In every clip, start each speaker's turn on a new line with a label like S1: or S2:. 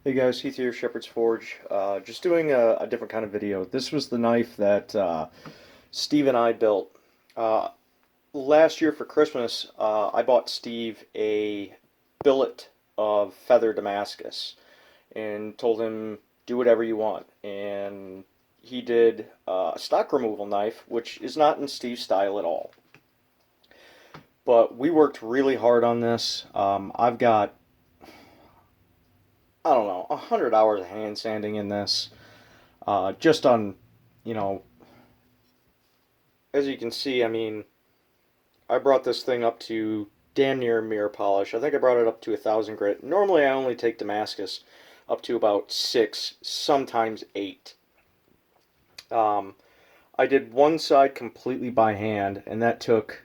S1: Hey guys, Heath here, Shepherd's Forge. Just doing a different kind of video. This was the knife that Steve and I built. Uh, Last year for Christmas, I bought Steve a billet of feather Damascus and told him, do whatever you want. And he did a stock removal knife, which is not in Steve's style at all. But we worked really hard on this. I've got, I don't know, 100 hours of hand sanding in this. Just on, you know, as you can see, I mean, I brought this thing up to damn near mirror polish. I think I brought it up to 1,000 grit. Normally, I only take Damascus up to about 6, sometimes 8. Um, I did one side completely by hand, and that took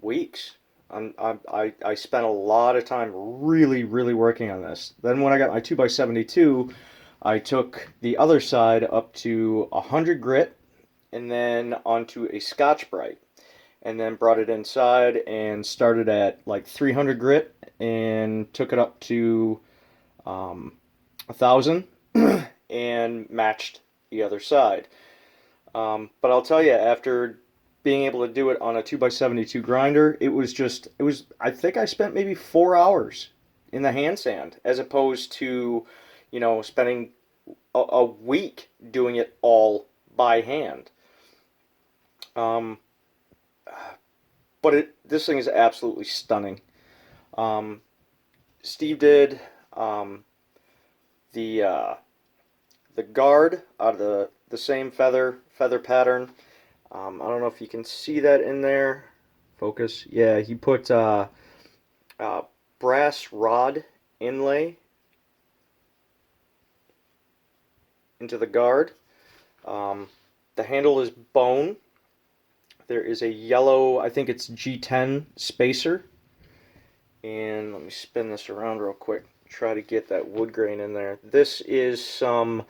S1: weeks. I spent a lot of time really working on this. Then when I got my 2x72, I took the other side up to 100 grit and then onto a Scotch Brite, and then brought it inside and started at like 300 grit and took it up to 1,000 and matched the other side. But I'll tell you, after being able to do it on a 2x72 grinder, I think I spent maybe 4 hours in the hand sand as opposed to, spending a week doing it all by hand. Um, but this thing is absolutely stunning. Um, Steve did the the guard out of the same feather pattern. I don't know if you can see that in there. Focus. Yeah, he put uh, brass rod inlay into the guard. Um, the handle is bone. There is a yellow, I think it's G10 spacer. And let me spin this around real quick. Try to get that wood grain in there. This is some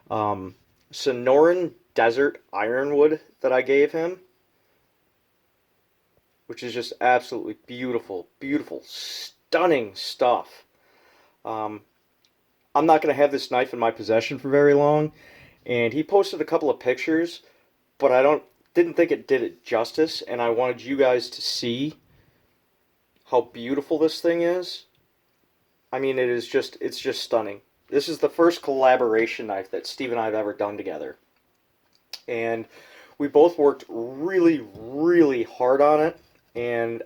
S1: Sonoran Desert Ironwood that I gave him, which is just absolutely beautiful, stunning stuff. Um, I'm not going to have this knife in my possession for very long, and he posted a couple of pictures, but I didn't think it did it justice, and I wanted you guys to see how beautiful this thing is. I mean, it's just stunning. This is the first collaboration knife that Steve and I have ever done together. And we both worked really hard on it, and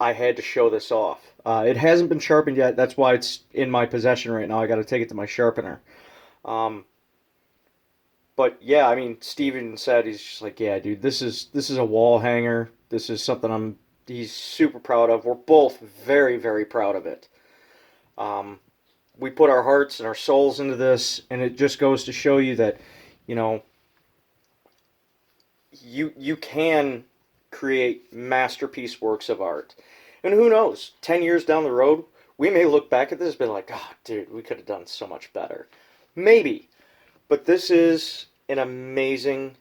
S1: I had to show this off. It hasn't been sharpened yet. That's why it's in my possession right now. I got to take it to my sharpener. Um, but yeah, I mean, Steven said he's just like, yeah, dude, this is a wall hanger. This is something he's super proud of. We're both very proud of it. Um, we put our hearts and our souls into this, and it just goes to show you that, you know, you can create masterpiece works of art. And who knows, 10 years down the road, we may look back at this and be like, oh, dude, we could have done so much better. Maybe. But this is an amazing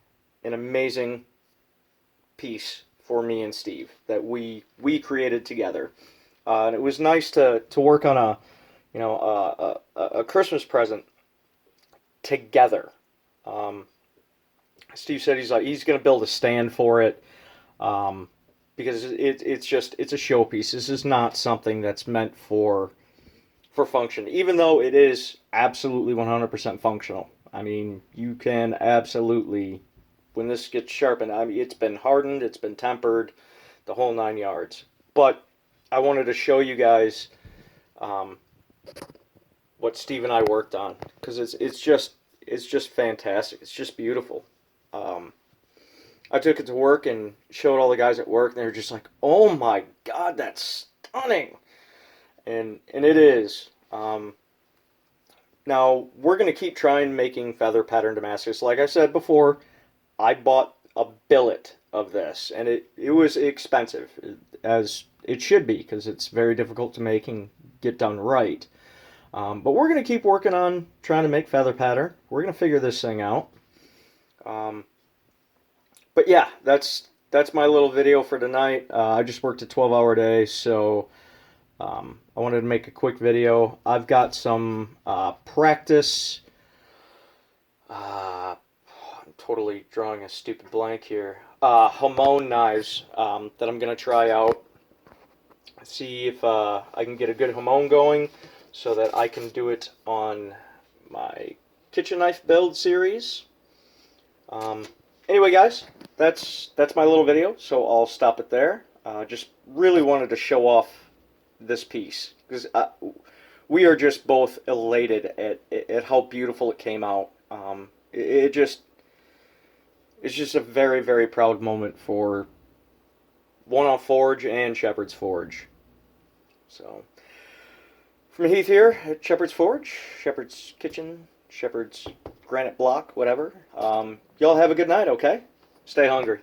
S1: piece for me and Steve that we created together. And it was nice to work on a Christmas present together. Um, Steve said he's going to build a stand for it, because it's a showpiece. This is not something that's meant for function, even though it is absolutely 100% functional. I mean, you can absolutely, when this gets sharpened, I mean, it's been hardened, it's been tempered, the whole 9 yards. But I wanted to show you guys um, what Steve and I worked on, because it's just fantastic. It's just beautiful. Um, I took it to work and showed all the guys at work, and they were just like, "Oh my God, that's stunning!" And it is. Now we're gonna keep trying making feather pattern Damascus. Like I said before, I bought a billet of this, and it was expensive, as it should be, because it's very difficult to make and get done right. But we're gonna keep working on trying to make feather pattern. We're gonna figure this thing out. Um, but yeah, that's my little video for tonight. I just worked a 12-hour day, so I wanted to make a quick video. I've got some practice. I'm totally drawing a stupid blank here. Hamon knives that I'm going to try out. See if I can get a good hamon going so that I can do it on my kitchen knife build series. Anyway, guys, that's my little video, so I'll stop it there. Just really wanted to show off this piece because we are just both elated at how beautiful it came out. It's just a very, very proud moment for One Off Forge and Shepherd's Forge. So, from Heath here at Shepherd's Forge, Shepherd's Kitchen, Shepherd's Granite Block, whatever. Y'all have a good night, okay? Stay hungry.